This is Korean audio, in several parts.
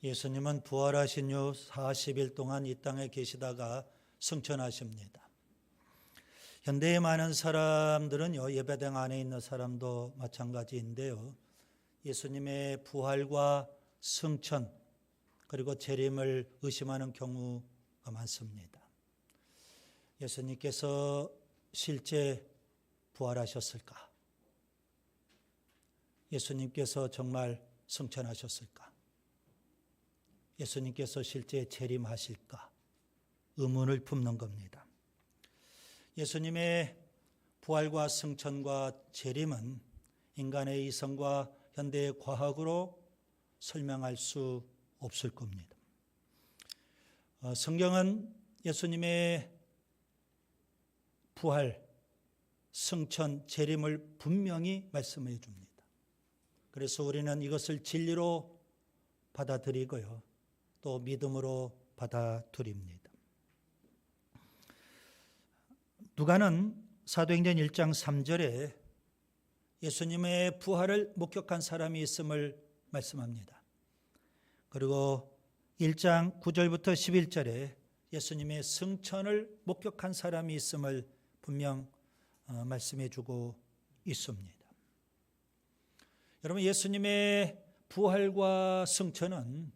예수님은 부활하신 후 40일 동안 이 땅에 계시다가 승천하십니다. 현대의 많은 사람들은요, 예배당 안에 있는 사람도 마찬가지인데요, 예수님의 부활과 승천 그리고 재림을 의심하는 경우가 많습니다. 예수님께서 실제 부활하셨을까? 예수님께서 정말 승천하셨을까? 예수님께서 실제 재림하실까? 의문을 품는 겁니다. 예수님의 부활과 승천과 재림은 인간의 이성과 현대의 과학으로 설명할 수 없을 겁니다. 성경은 예수님의 부활, 승천, 재림을 분명히 말씀해 줍니다. 그래서 우리는 이것을 진리로 받아들이고요, 또 믿음으로 받아들입니다. 누가는 사도행전 1장 3절에 예수님의 부활을 목격한 사람이 있음을 말씀합니다. 그리고 1장 9절부터 11절에 예수님의 승천을 목격한 사람이 있음을 분명 말씀해 주고 있습니다. 여러분, 예수님의 부활과 승천은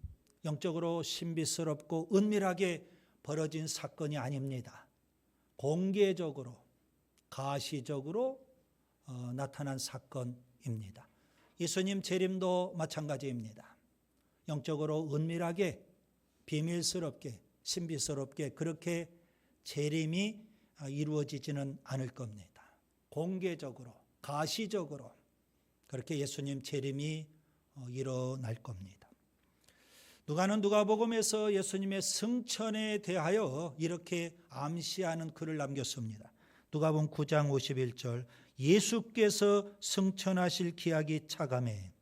영적으로 신비스럽고 은밀하게 벌어진 사건이 아닙니다. 공개적으로, 가시적으로 나타난 사건입니다. 예수님 재림도 마찬가지입니다. 영적으로 은밀하게, 비밀스럽게, 신비스럽게 그렇게 재림이 이루어지지는 않을 겁니다. 공개적으로, 가시적으로 그렇게 예수님 재림이 일어날 겁니다. 누가는 누가복음에서 예수님의 승천에 대하여 이렇게 암시하는 글을 남겼습니다. 누가복음 9장 51절, 예수께서 승천하실 기약이 차감해,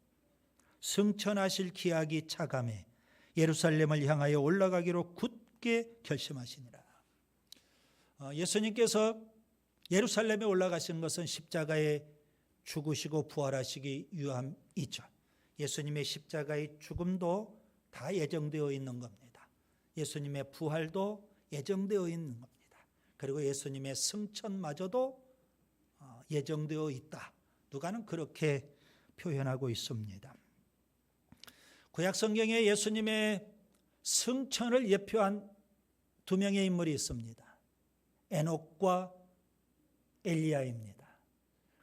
승천하실 기약이 차감해 예루살렘을 향하여 올라가기로 굳게 결심하시니라. 예수님께서 예루살렘에 올라가신 것은 십자가에 죽으시고 부활하시기 위함이죠. 예수님의 십자가의 죽음도 다 예정되어 있는 겁니다. 예수님의 부활도 예정되어 있는 겁니다. 그리고 예수님의 승천마저도 예정되어 있다. 누가는 그렇게 표현하고 있습니다. 구약 성경에 예수님의 승천을 예표한 두 명의 인물이 있습니다. 에녹과 엘리야입니다.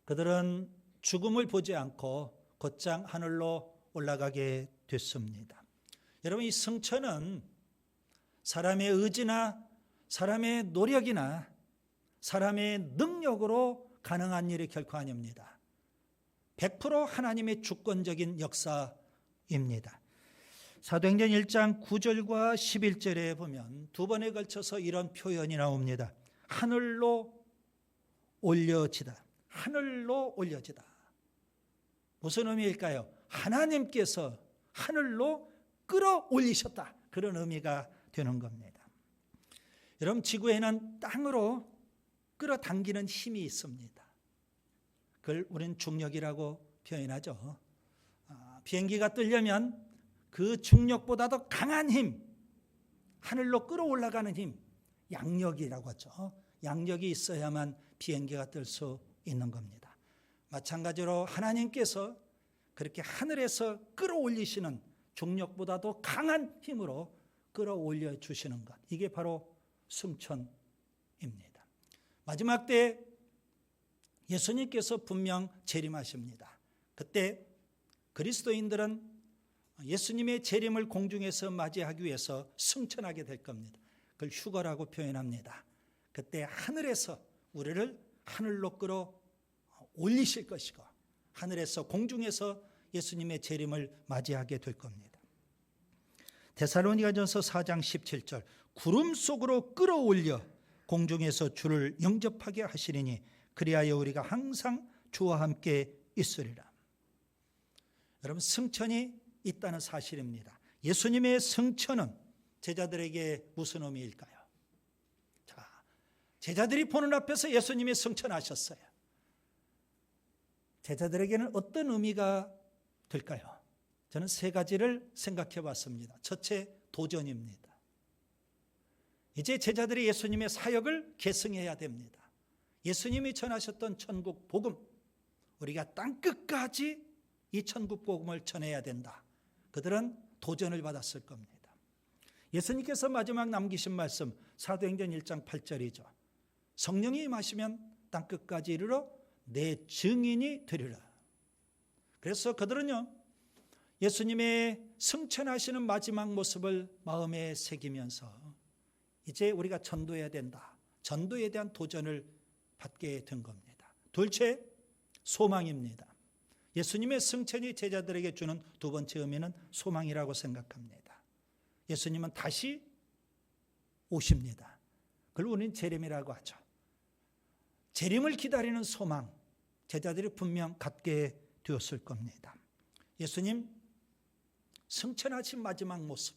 그들은 죽음을 보지 않고 곧장 하늘로 올라가게 됐습니다. 여러분, 이 승천은 사람의 의지나 사람의 노력이나 사람의 능력으로 가능한 일이 결코 아닙니다. 100% 하나님의 주권적인 역사입니다. 사도행전 1장 9절과 11절에 보면 두 번에 걸쳐서 이런 표현이 나옵니다. 하늘로 올려지다. 하늘로 올려지다. 무슨 의미일까요? 하나님께서 하늘로 끌어올리셨다. 그런 의미가 되는 겁니다. 여러분, 지구에는 땅으로 끌어당기는 힘이 있습니다. 그걸 우리는 중력이라고 표현하죠. 비행기가 뜨려면 그 중력보다도 강한 힘, 하늘로 끌어올라가는 힘, 양력이라고 하죠. 양력이 있어야만 비행기가 뜰 수 있는 겁니다. 마찬가지로 하나님께서 그렇게 하늘에서 끌어올리시는 중력보다도 강한 힘으로 끌어올려 주시는 것, 이게 바로 승천입니다. 마지막 때 예수님께서 분명 재림하십니다. 그때 그리스도인들은 예수님의 재림을 공중에서 맞이하기 위해서 승천하게 될 겁니다. 그걸 휴거라고 표현합니다. 그때 하늘에서 우리를 하늘로 끌어 올리실 것이고 하늘에서, 공중에서 예수님의 재림을 맞이하게 될 겁니다. 데살로니가전서 4장 17절, 구름 속으로 끌어올려 공중에서 주를 영접하게 하시리니 그리하여 우리가 항상 주와 함께 있으리라. 여러분, 승천이 있다는 사실입니다. 예수님의 승천은 제자들에게 무슨 의미일까요? 자, 제자들이 보는 앞에서 예수님이 승천하셨어요. 제자들에게는 어떤 의미가 될까요? 저는 세 가지를 생각해 봤습니다. 첫째, 도전입니다. 이제 제자들이 예수님의 사역을 계승해야 됩니다. 예수님이 전하셨던 천국 복음, 우리가 땅끝까지 이 천국 복음을 전해야 된다. 그들은 도전을 받았을 겁니다. 예수님께서 마지막 남기신 말씀 사도행전 1장 8절이죠. 성령이 임하시면 땅끝까지 이르러 내 증인이 되리라. 그래서 그들은요, 예수님의 승천하시는 마지막 모습을 마음에 새기면서 이제 우리가 전도해야 된다. 전도에 대한 도전을 받게 된 겁니다. 둘째, 소망입니다. 예수님의 승천이 제자들에게 주는 두 번째 의미는 소망이라고 생각합니다. 예수님은 다시 오십니다. 그걸 우리는 재림이라고 하죠. 재림을 기다리는 소망, 제자들이 분명 갖게 되었을 겁니다. 예수님 승천하신 마지막 모습,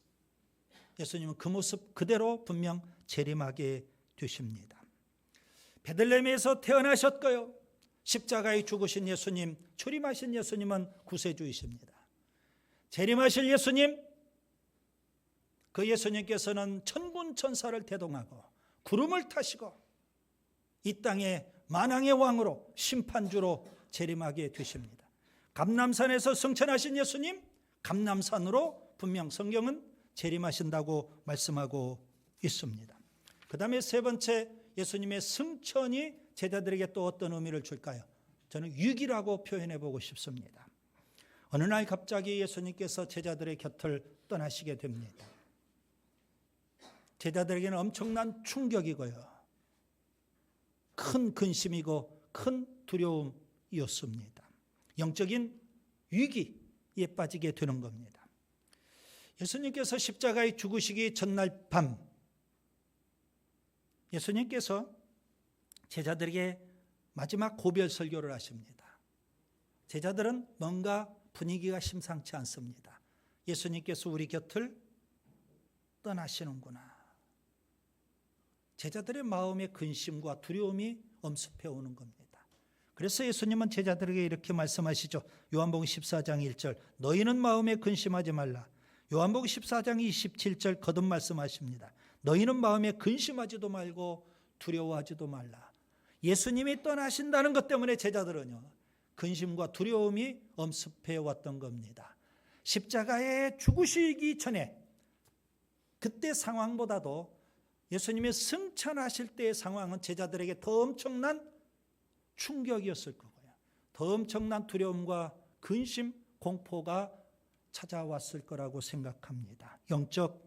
예수님은 그 모습 그대로 분명 재림하게 되십니다. 베들레헴에서 태어나셨고요, 십자가에 죽으신 예수님, 출임하신 예수님은 구세주이십니다. 재림하실 예수님, 그 예수님께서는 천군 천사를 대동하고 구름을 타시고 이 땅의 만왕의 왕으로 심판주로 재림하게 되십니다. 감람산에서 승천하신 예수님, 감람산으로 분명 성경은 재림하신다고 말씀하고 있습니다. 그 다음에 세 번째, 예수님의 승천이 제자들에게 또 어떤 의미를 줄까요? 저는 위기라고 표현해 보고 싶습니다. 어느 날 갑자기 예수님께서 제자들의 곁을 떠나시게 됩니다. 제자들에게는 엄청난 충격이고요, 큰 근심이고 큰 두려움이었습니다. 영적인 위기에 빠지게 되는 겁니다. 예수님께서 십자가에 죽으시기 전날 밤, 예수님께서 제자들에게 마지막 고별 설교를 하십니다. 제자들은 뭔가 분위기가 심상치 않습니다. 예수님께서 우리 곁을 떠나시는구나. 제자들의 마음의 근심과 두려움이 엄습해 오는 겁니다. 그래서 예수님은 제자들에게 이렇게 말씀하시죠. 요한복음 14장 1절, 너희는 마음에 근심하지 말라. 요한복음 14장 27절 거듭 말씀하십니다. 너희는 마음에 근심하지도 말고 두려워하지도 말라. 예수님이 떠나신다는 것 때문에 제자들은요, 근심과 두려움이 엄습해 왔던 겁니다. 십자가에 죽으시기 전에 그때 상황보다도 예수님이 승천하실 때의 상황은 제자들에게 더 엄청난 충격이었을 거고요, 더 엄청난 두려움과 근심, 공포가 찾아왔을 거라고 생각합니다. 영적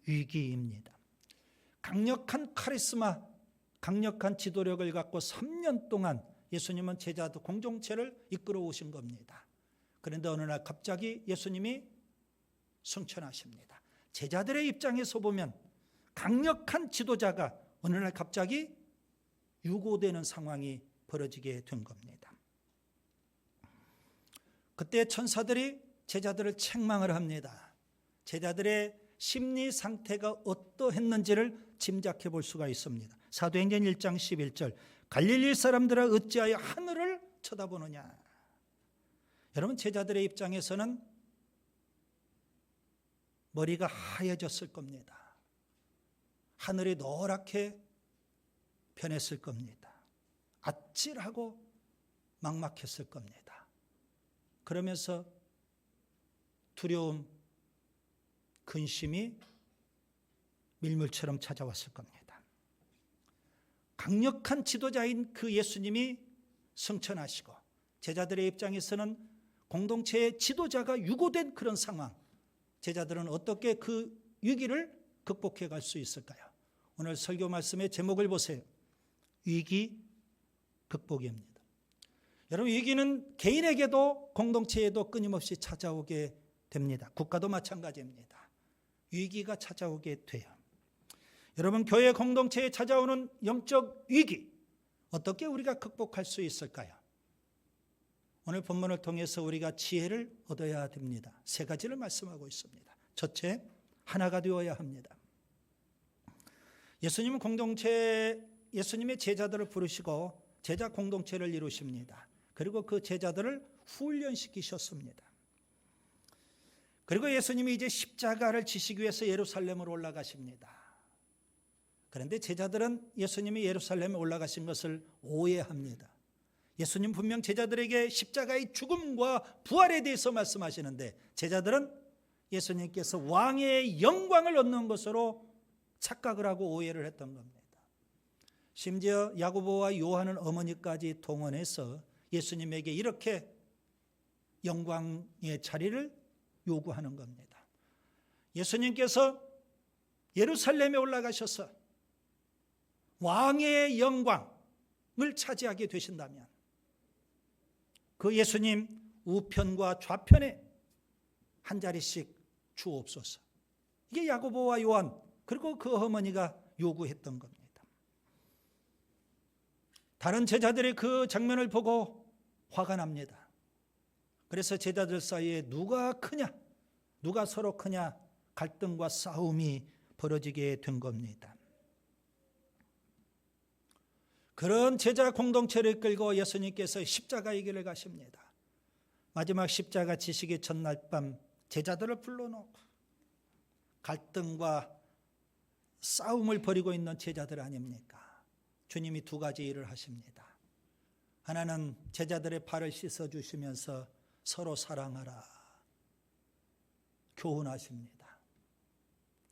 위기입니다. 강력한 카리스마, 강력한 지도력을 갖고 3년 동안 예수님은 제자들 공동체를 이끌어 오신 겁니다. 그런데 어느 날 갑자기 예수님이 승천하십니다. 제자들의 입장에서 보면 강력한 지도자가 어느 날 갑자기 유고되는 상황이 벌어지게 된 겁니다. 그때 천사들이 제자들을 책망을 합니다. 제자들의 심리 상태가 어떠했는지를 짐작해 볼 수가 있습니다. 사도행전 1장 11절, 갈릴리 사람들아 어찌하여 하늘을 쳐다보느냐. 여러분, 제자들의 입장에서는 머리가 하얘졌을 겁니다. 하늘이 노랗게 변했을 겁니다. 아찔하고 막막했을 겁니다. 그러면서 두려움, 근심이 밀물처럼 찾아왔을 겁니다. 강력한 지도자인 그 예수님이 승천하시고 제자들의 입장에서는 공동체의 지도자가 유고된 그런 상황, 제자들은 어떻게 그 위기를 극복해 갈 수 있을까요? 오늘 설교 말씀의 제목을 보세요. 위기 극복입니다. 여러분, 위기는 개인에게도 공동체에도 끊임없이 찾아오게 됩니다. 국가도 마찬가지입니다. 위기가 찾아오게 돼요. 여러분, 교회 공동체에 찾아오는 영적 위기, 어떻게 우리가 극복할 수 있을까요? 오늘 본문을 통해서 우리가 지혜를 얻어야 됩니다. 세 가지를 말씀하고 있습니다. 첫째, 하나가 되어야 합니다. 예수님은 예수님의 제자들을 부르시고 제자 공동체를 이루십니다. 그리고 그 제자들을 훈련시키셨습니다. 그리고 예수님이 이제 십자가를 지시기 위해서 예루살렘으로 올라가십니다. 그런데 제자들은 예수님이 예루살렘에 올라가신 것을 오해합니다. 예수님 분명 제자들에게 십자가의 죽음과 부활에 대해서 말씀하시는데 제자들은 예수님께서 왕의 영광을 얻는 것으로 착각을 하고 오해를 했던 겁니다. 심지어 야고보와 요한은 어머니까지 동원해서 예수님에게 이렇게 영광의 자리를 요구하는 겁니다. 예수님께서 예루살렘에 올라가셔서 왕의 영광을 차지하게 되신다면 그 예수님 우편과 좌편에 한 자리씩 주옵소서. 이게 야고보와 요한 그리고 그 어머니가 요구했던 겁니다. 다른 제자들이 그 장면을 보고 화가 납니다. 그래서 제자들 사이에 누가 크냐, 누가 서로 크냐 갈등과 싸움이 벌어지게 된 겁니다. 그런 제자 공동체를 끌고 예수님께서 십자가의 길을 가십니다. 마지막 십자가 지시기 전날 밤 제자들을 불러놓고 갈등과 싸움을 벌이고 있는 제자들 아닙니까? 주님이 두 가지 일을 하십니다. 하나는 제자들의 발을 씻어주시면서 서로 사랑하라 교훈하십니다.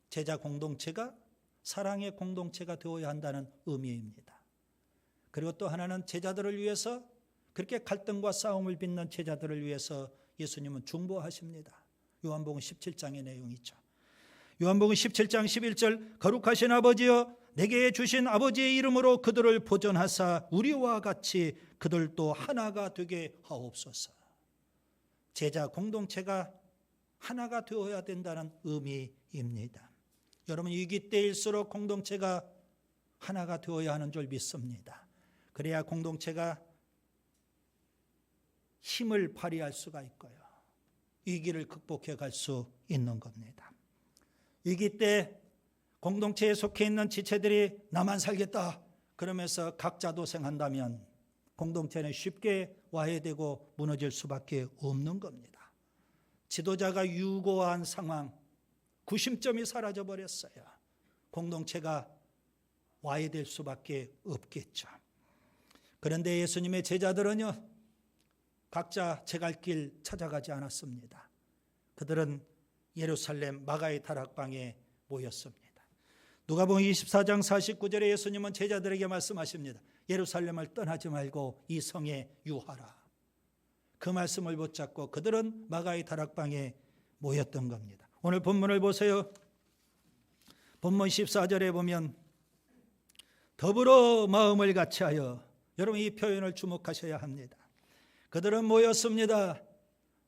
제자 공동체가 사랑의 공동체가 되어야 한다는 의미입니다. 그리고 또 하나는 제자들을 위해서 그렇게 갈등과 싸움을 빚는 제자들을 위해서 예수님은 중보하십니다. 요한복음 17장의 내용이죠. 요한복음 17장 11절 거룩하신 아버지여 내게 주신 아버지의 이름으로 그들을 보존하사 우리와 같이 그들도 하나가 되게 하옵소서. 제자 공동체가 하나가 되어야 된다는 의미입니다. 여러분 위기 때일수록 공동체가 하나가 되어야 하는 줄 믿습니다. 그래야 공동체가 힘을 발휘할 수가 있고요. 위기를 극복해 갈 수 있는 겁니다. 위기 때 공동체에 속해 있는 지체들이 나만 살겠다 그러면서 각자 도생한다면 공동체는 쉽게 와해되고 무너질 수밖에 없는 겁니다. 지도자가 유고한 상황, 구심점이 사라져버렸어요. 공동체가 와해될 수밖에 없겠죠. 그런데 예수님의 제자들은요, 각자 제 갈 길 찾아가지 않았습니다. 그들은 예루살렘 마가의 다락방에 모였습니다. 누가복음 24장 49절에 예수님은 제자들에게 말씀하십니다. 예루살렘을 떠나지 말고 이 성에 유하라. 그 말씀을 붙잡고 그들은 마가의 다락방에 모였던 겁니다. 오늘 본문을 보세요. 본문 14절에 보면 더불어 마음을 같이하여, 여러분 이 표현을 주목하셔야 합니다. 그들은 모였습니다.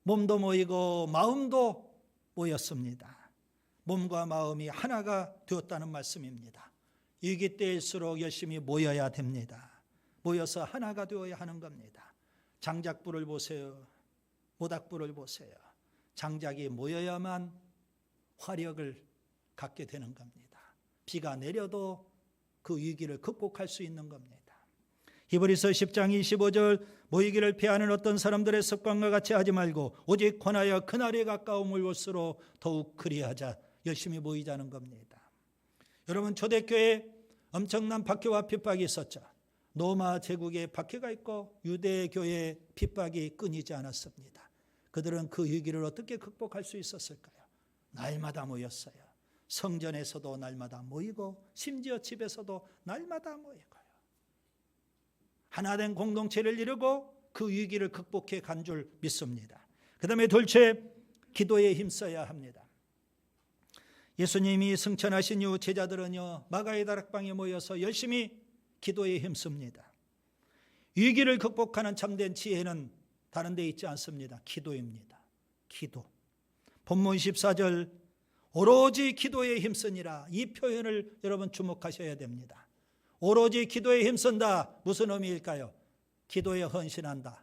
몸도 모이고 마음도 모였습니다. 몸과 마음이 하나가 되었다는 말씀입니다. 위기 때일수록 열심히 모여야 됩니다. 모여서 하나가 되어야 하는 겁니다. 장작불을 보세요. 모닥불을 보세요. 장작이 모여야만 화력을 갖게 되는 겁니다. 비가 내려도 그 위기를 극복할 수 있는 겁니다. 히브리서 10장 25절 모이기를 피하는 어떤 사람들의 습관과 같이 하지 말고 오직 권하여 그날에 가까움을 볼수록 더욱 그리하자. 열심히 모이자는 겁니다. 여러분 초대교회에 엄청난 박해와 핍박이 있었죠. 로마 제국에 박해가 있고 유대교회의 핍박이 끊이지 않았습니다. 그들은 그 위기를 어떻게 극복할 수 있었을까요? 날마다 모였어요. 성전에서도 날마다 모이고 심지어 집에서도 날마다 모이고요. 하나된 공동체를 이루고 그 위기를 극복해 간 줄 믿습니다. 그 다음에 둘째, 기도에 힘써야 합니다. 예수님이 승천하신 이후 제자들은요 마가의 다락방에 모여서 열심히 기도에 힘씁니다. 위기를 극복하는 참된 지혜는 다른 데 있지 않습니다. 기도입니다. 기도. 본문 14절 오로지 기도에 힘쓰니라, 이 표현을 여러분 주목하셔야 됩니다. 오로지 기도에 힘쓴다, 무슨 의미일까요? 기도에 헌신한다,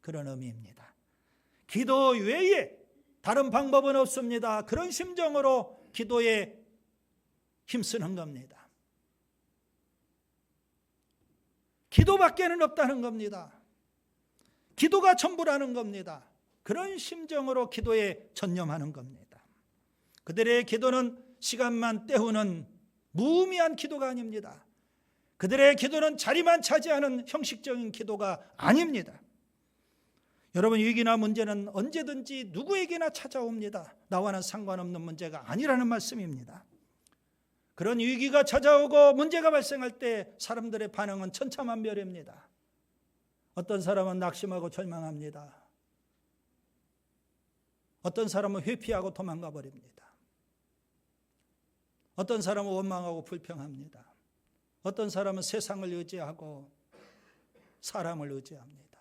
그런 의미입니다. 기도 외에 다른 방법은 없습니다. 그런 심정으로 기도에 힘쓰는 겁니다. 기도밖에는 없다는 겁니다. 기도가 전부라는 겁니다. 그런 심정으로 기도에 전념하는 겁니다. 그들의 기도는 시간만 때우는 무의미한 기도가 아닙니다. 그들의 기도는 자리만 차지하는 형식적인 기도가 아닙니다. 여러분, 위기나 문제는 언제든지 누구에게나 찾아옵니다. 나와는 상관없는 문제가 아니라는 말씀입니다. 그런 위기가 찾아오고 문제가 발생할 때 사람들의 반응은 천차만별입니다. 어떤 사람은 낙심하고 절망합니다. 어떤 사람은 회피하고 도망가 버립니다. 어떤 사람은 원망하고 불평합니다. 어떤 사람은 세상을 의지하고 사람을 의지합니다.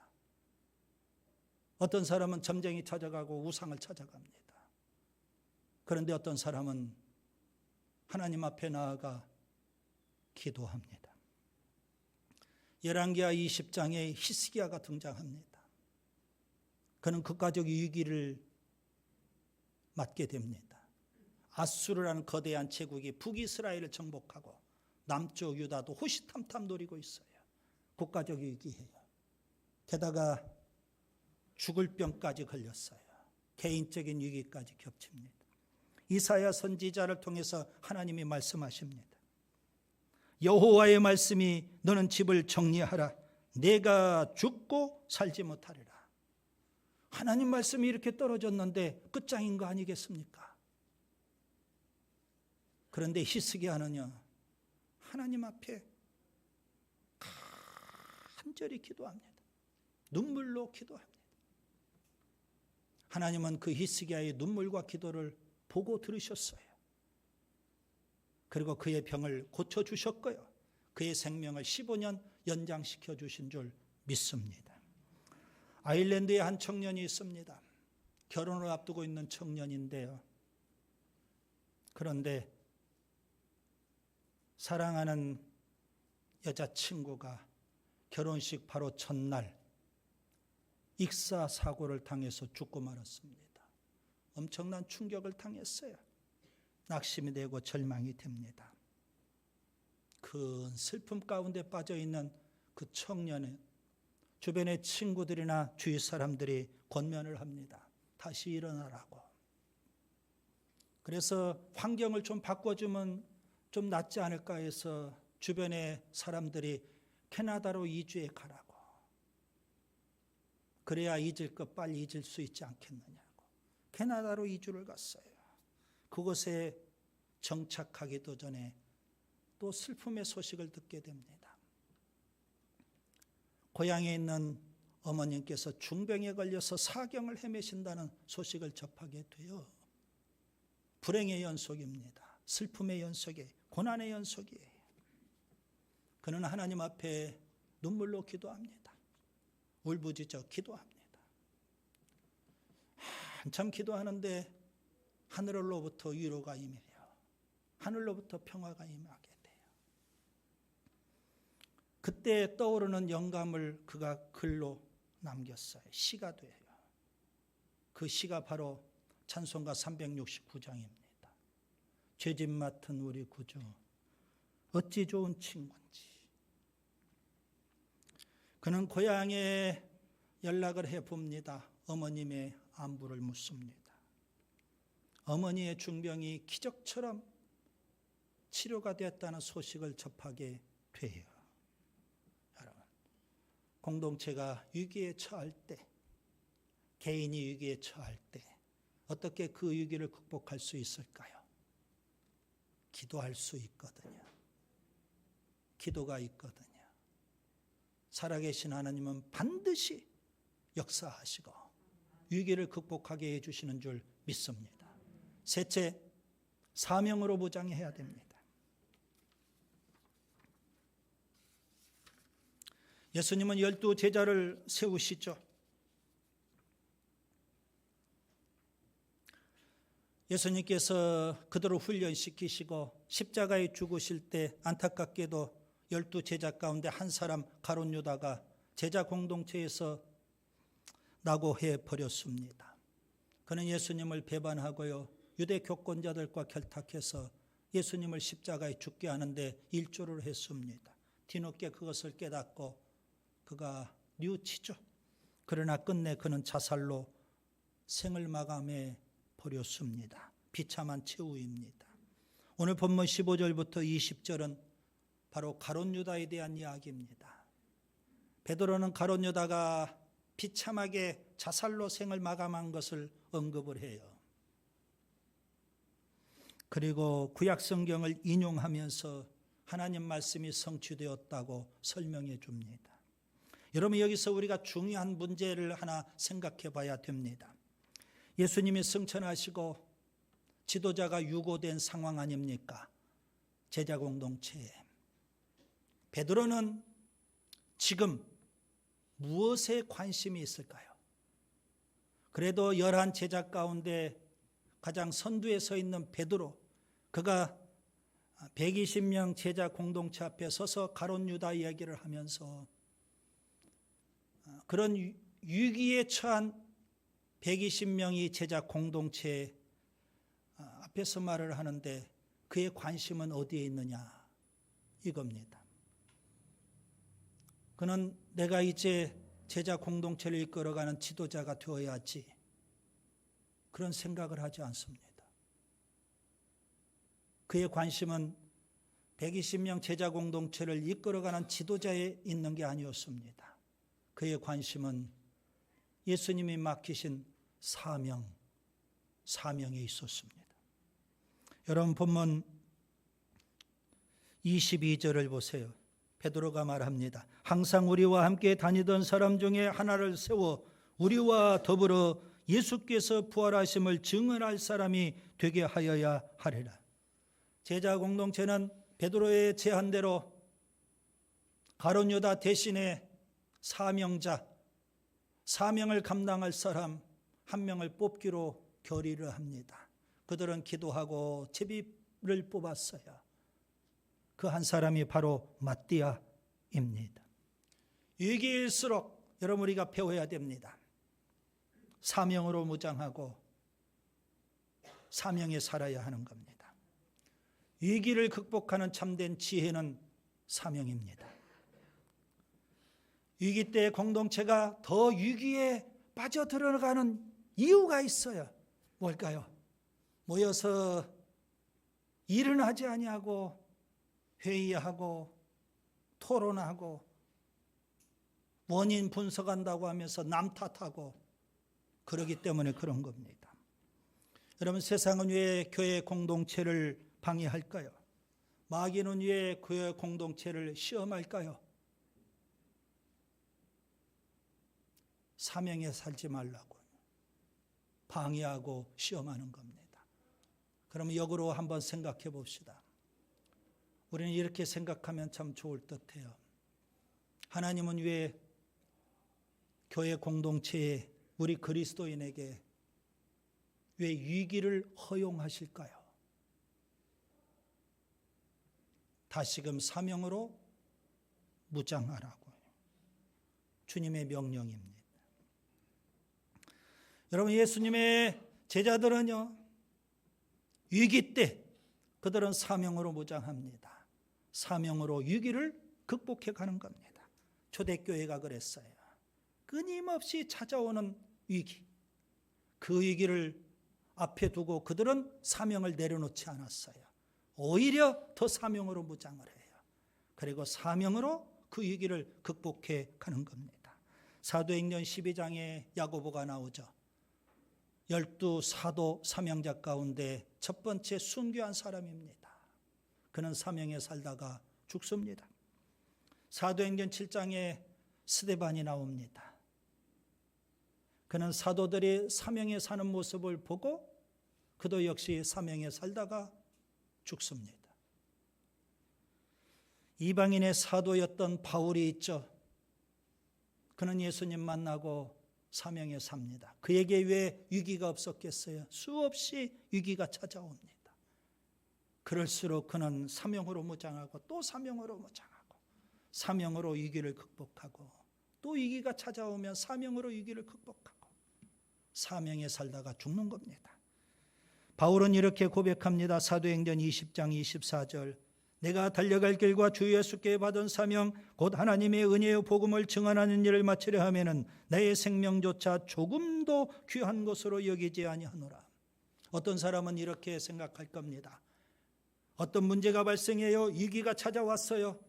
어떤 사람은 점쟁이 찾아가고 우상을 찾아갑니다. 그런데 어떤 사람은 하나님 앞에 나아가 기도합니다. 열왕기하 20장에 히스기야가 등장합니다. 그는 극가적 위기를 맞게 됩니다. 아수르라는 거대한 제국이 북이스라엘을 정복하고 남쪽 유다도 호시탐탐 노리고 있어요. 국가적 위기예요. 게다가 죽을 병까지 걸렸어요. 개인적인 위기까지 겹칩니다. 이사야 선지자를 통해서 하나님이 말씀하십니다. 여호와의 말씀이 너는 집을 정리하라. 내가 죽고 살지 못하리라. 하나님 말씀이 이렇게 떨어졌는데 끝장인 거 아니겠습니까? 그런데 히스기야는요, 하나님 앞에 간절히 기도합니다. 눈물로 기도합니다. 하나님은 그 히스기야의 눈물과 기도를 보고 들으셨어요. 그리고 그의 병을 고쳐주셨고요. 그의 생명을 15년 연장시켜 주신 줄 믿습니다. 아일랜드에 한 청년이 있습니다. 결혼을 앞두고 있는 청년인데요. 그런데 사랑하는 여자친구가 결혼식 바로 첫날 익사 사고를 당해서 죽고 말았습니다. 엄청난 충격을 당했어요. 낙심이 되고 절망이 됩니다. 큰 슬픔 가운데 빠져있는 그 청년은 주변의 친구들이나 주위 사람들이 권면을 합니다. 다시 일어나라고. 그래서 환경을 좀 바꿔주면 좀 낫지 않을까 해서 주변의 사람들이 캐나다로 이주해 가라고. 그래야 잊을 것 빨리 잊을 수 있지 않겠느냐고. 캐나다로 이주를 갔어요. 그곳에 정착하기도 전에 또 슬픔의 소식을 듣게 됩니다. 고향에 있는 어머님께서 중병에 걸려서 사경을 헤매신다는 소식을 접하게 돼요. 불행의 연속입니다. 슬픔의 연속이에요. 고난의 연속이에요. 그는 하나님 앞에 눈물로 기도합니다. 울부짖어 기도합니다. 한참 기도하는데 하늘로부터 위로가 임해요. 하늘로부터 평화가 임하게 돼요. 그때 떠오르는 영감을 그가 글로 남겼어요. 시가 돼요. 그 시가 바로 찬송가 369장입니다. 죄짐 맡은 우리 구주 어찌 좋은 친구인지. 그는 고향에 연락을 해봅니다. 어머님의 안부를 묻습니다. 어머니의 중병이 기적처럼 치료가 됐다는 소식을 접하게 돼요. 여러분, 공동체가 위기에 처할 때, 개인이 위기에 처할 때 어떻게 그 위기를 극복할 수 있을까요? 기도할 수 있거든요. 기도가 있거든요. 살아계신 하나님은 반드시 역사하시고 위기를 극복하게 해주시는 줄 믿습니다. 셋째, 사명으로 무장해야 됩니다. 예수님은 12 제자를 세우시죠. 예수님께서 그들을 훈련시키시고 십자가에 죽으실 때 안타깝게도 12 제자 가운데 한 사람 가룟 유다가 제자 공동체에서 낙오해 버렸습니다. 그는 예수님을 배반하고요, 유대 교권자들과 결탁해서 예수님을 십자가에 죽게 하는데 일조를 했습니다. 뒤늦게 그것을 깨닫고 그가 뉘우치죠. 그러나 끝내 그는 자살로 생을 마감해 버렸습니다. 비참한 최후입니다. 오늘 본문 15절부터 20절은 바로 가룟 유다에 대한 이야기입니다. 베드로는 가룟 유다가 비참하게 자살로 생을 마감한 것을 언급을 해요. 그리고 구약 성경을 인용하면서 하나님 말씀이 성취되었다고 설명해 줍니다. 여러분, 여기서 우리가 중요한 문제를 하나 생각해 봐야 됩니다. 예수님이 승천하시고 지도자가 유고된 상황 아닙니까? 제자 공동체에. 베드로는 지금 무엇에 관심이 있을까요? 그래도 11 제자 가운데 가장 선두에 서 있는 베드로, 그가 120명 제자 공동체 앞에 서서 가룟 유다 이야기를 하면서 그런 위기에 처한 120명이 제자 공동체 앞에서 말을 하는데 그의 관심은 어디에 있느냐, 이겁니다. 그는 내가 이제 제자 공동체를 이끌어가는 지도자가 되어야지, 그런 생각을 하지 않습니다. 그의 관심은 120명 제자 공동체를 이끌어가는 지도자에 있는 게 아니었습니다. 그의 관심은 예수님이 맡기신 사명에 있었습니다. 여러분, 본문 22절을 보세요. 베드로가 말합니다. 항상 우리와 함께 다니던 사람 중에 하나를 세워 우리와 더불어 예수께서 부활하심을 증언할 사람이 되게 하여야 하리라. 제자 공동체는 베드로의 제안대로 가룟 유다 대신에 사명자, 사명을 감당할 사람 한 명을 뽑기로 결의를 합니다. 그들은 기도하고 제비를 뽑았어요. 그 한 사람이 바로 마띠아입니다. 위기일수록 여러분, 우리가 배워야 됩니다. 사명으로 무장하고 사명에 살아야 하는 겁니다. 위기를 극복하는 참된 지혜는 사명입니다. 위기 때 공동체가 더 위기에 빠져들어가는 이유가 있어요. 뭘까요? 모여서 일은 하지 아니하고 회의하고 토론하고 원인 분석한다고 하면서 남 탓하고 그러기 때문에 그런 겁니다. 여러분, 세상은 왜 교회 공동체를 방해할까요? 마귀는 왜 교회 공동체를 시험할까요? 사명에 살지 말라고 방해하고 시험하는 겁니다. 그러면 역으로 한번 생각해 봅시다. 우리는 이렇게 생각하면 참 좋을 듯해요. 하나님은 왜 교회 공동체에, 우리 그리스도인에게 왜 위기를 허용하실까요? 다시금 사명으로 무장하라고요. 주님의 명령입니다. 여러분, 예수님의 제자들은요, 위기 때 그들은 사명으로 무장합니다. 사명으로 위기를 극복해 가는 겁니다. 초대교회가 그랬어요. 끊임없이 찾아오는 위기, 그 위기를 앞에 두고 그들은 사명을 내려놓지 않았어요. 오히려 더 사명으로 무장을 해요. 그리고 사명으로 그 위기를 극복해 가는 겁니다. 사도행전 12장에 야고보가 나오죠. 12 사도 사명자 가운데 첫 번째 순교한 사람입니다. 그는 사명에 살다가 죽습니다. 사도행전 7장에 스데반이 나옵니다. 그는 사도들이 사명에 사는 모습을 보고 그도 역시 사명에 살다가 죽습니다. 이방인의 사도였던 바울이 있죠. 그는 예수님 만나고 사명에 삽니다. 그에게 왜 위기가 없었겠어요? 수없이 위기가 찾아옵니다. 그럴수록 그는 사명으로 무장하고 또 사명으로 무장하고 사명으로 위기를 극복하고 또 위기가 찾아오면 사명으로 위기를 극복하고 사명에 살다가 죽는 겁니다. 바울은 이렇게 고백합니다. 사도행전 20장 24절. 내가 달려갈 길과 주 예수께 받은 사명 곧 하나님의 은혜의 복음을 증언하는 일을 마치려 하면은 내 생명조차 조금도 귀한 것으로 여기지 아니하노라. 어떤 사람은 이렇게 생각할 겁니다. 어떤 문제가 발생해요. 위기가 찾아왔어요.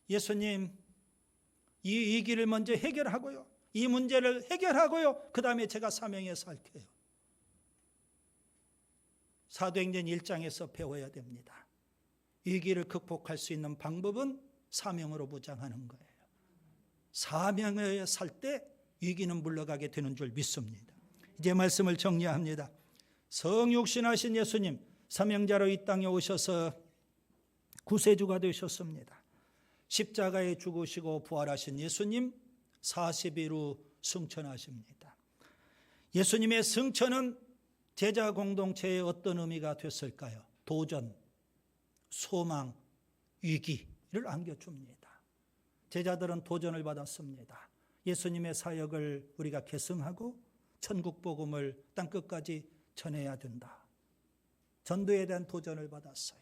예수님, 이 위기를 먼저 해결하고요. 이 문제를 해결하고요. 그 다음에 제가 사명에 살게요. 사도행전 1장에서 배워야 됩니다. 위기를 극복할 수 있는 방법은 사명으로 무장하는 거예요. 사명에 살 때 위기는 물러가게 되는 줄 믿습니다. 이제 말씀을 정리합니다. 성육신하신 예수님, 사명자로 이 땅에 오셔서 구세주가 되셨습니다. 십자가에 죽으시고 부활하신 예수님, 40일 후 승천하십니다. 예수님의 승천은 제자 공동체에 어떤 의미가 됐을까요? 도전, 소망, 위기를 안겨줍니다. 제자들은 도전을 받았습니다. 예수님의 사역을 우리가 계승하고 천국 복음을 땅끝까지 전해야 된다. 전도에 대한 도전을 받았어요.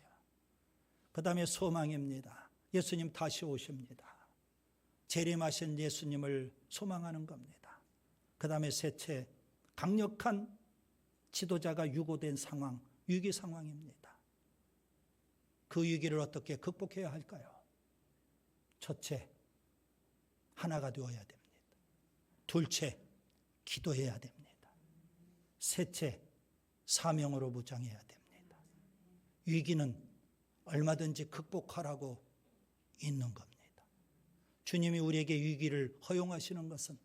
그 다음에 소망입니다. 예수님 다시 오십니다. 재림하신 예수님을 소망하는 겁니다. 그 다음에 셋째, 강력한 지도자가 유고된 상황, 위기 상황입니다. 그 위기를 어떻게 극복해야 할까요? 첫째, 하나가 되어야 됩니다. 둘째, 기도해야 됩니다. 셋째, 사명으로 무장해야 됩니다. 위기는 얼마든지 극복하라고 있는 겁니다. 주님이 우리에게 위기를 허용하시는 것은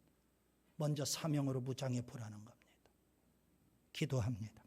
먼저 사명으로 무장해 보라는 겁니다. 기도합니다.